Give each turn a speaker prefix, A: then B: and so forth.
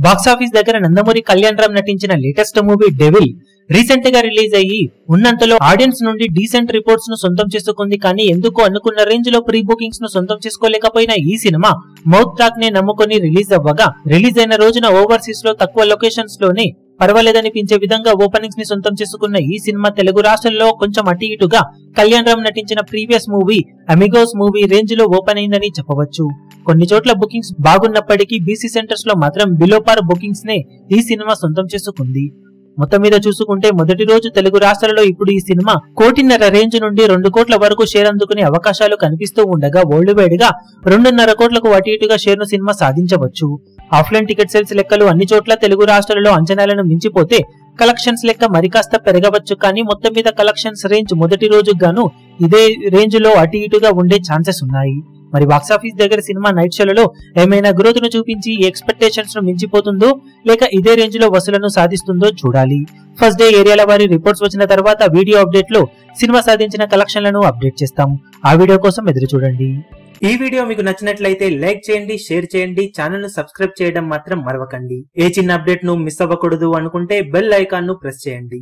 A: Box office దగ్గర నందమూరి కళ్యాణ్ రామ్ నటించిన latest movie devil recent గా రిలీజ్ అయ్యి ఉన్నంతలో ఆడియన్స్ నుండి డీసెంట్ రిపోర్ట్స్ ను సొంతం చేసుకుంది. కానీ ఎందుకు అనుకున్న రేంజ్ లో ప్రీ బుకింగ్స్ ను సొంతం చేసుకోలేకపోయిన ఈ సినిమా మౌత్ టాక్ నే నమ్ముకొని రిలీజ్ అవ్వగా, రిలీజ్ అయిన రోజున ఓవర్సీస్ లో తక్కువ లొకేషన్స్ లోనే పర్వాలేదనిపించే విధంగా ఓపెనింగ్స్ ని సొంతం చేసుకున్న ఈ సినిమా తెలుగు రాష్ట్రాల్లో కొంచెం అటు ఇటుగా కళ్యాణ్ రామ్ నటించిన previous movie Amigos movie range లో ఓపెన్ అయిందని చెప్పవచ్చు. కొన్ని చోట్ల బుకింగ్స్ బాగున్నప్పటికీ బీసీ సెంటర్స్ లో మాత్రం బిలో పార్ బుకింగ్స్ నే ఈ సినిమా సొంతం చేసుకుంది. మొత్తం మీద చూసుకుంటే మొదటి రోజు తెలుగు రాష్ట్రాలలో ఇప్పుడు ఈ సినిమా 1.5 కోటి రేంజ్ నుండి 2 కోట్ల వరకు షేర్ అందుకునే అవకాశాలు కనిపిస్తూ ఉండగా, వరల్డ్ వైడ్ గా 2.5 కోట్లకు అటు ఇటుగా షేర్ ను సినిమా సాధించవచ్చు. ఆఫ్లైన్ టికెట్ సేల్స్ లెక్కలు అన్ని చోట్ల తెలుగు రాష్ట్రాలలో అంచనాలను మించిపోతే కలెక్షన్స్ లెక్క మరికాస్త పెరగవచ్చు. కానీ మొత్తం మీద కలెక్షన్స్ రేంజ్ మొదటి రోజు గాను ఇదే రేంజ్ లో అటు ఇటుగా ఉండే ఛాన్సెస్ ఉన్నాయి. మరి బాక్సాఫీస్ దగ్గర సినిమా నైట్ షోలలో ఏమైనా గ్రోత్ ను చూపించి ఎక్స్పెక్టేషన్స్ ను మించిపోతుందో లేక ఇదే రేంజ్ లో వసూలను సాధిస్తుందో చూడాలి. ఫస్ట్ డే ఏరియాల వారి రిపోర్ట్స్ వచ్చిన తర్వాత వీడియో అప్డేట్ లో సినిమా సాధించిన కలెక్షన్లను అప్డేట్ చేస్తాం. ఆ వీడియో కోసం ఎదురు చూడండి. ఈ వీడియో మీకు నచ్చినట్లయితే లైక్ చేయండి, షేర్ చేయండి, ఛానల్ ను సబ్స్క్రైబ్ చేయడం మాత్రం మరవకండి. ఏ చిన్న అప్డేట్ ను మిస్ అవ్వకూడదు అనుకుంటే బెల్ ఐకాన్ ను ప్రెస్ చేయండి.